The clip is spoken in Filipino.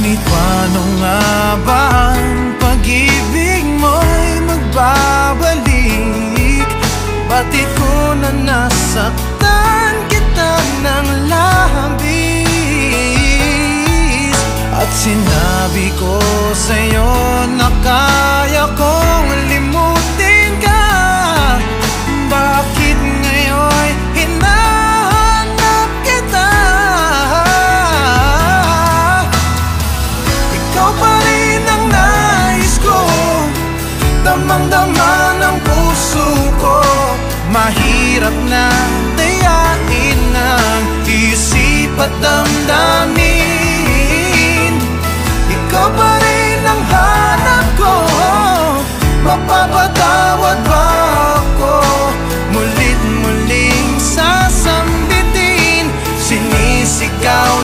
Ngunit paano nga ba ang pag-ibig mo'y magbabalik? Bakit ko na nasaktan kita ng labis? At sinabi ko sa'yo na kaya kong limutin ka. Bakit ngayon hinahanap kita? Ikaw pa rin ang nais ko, damang-dama ng puso ko. Mahirap na dayain ang isip at damdamin. Ikaw pa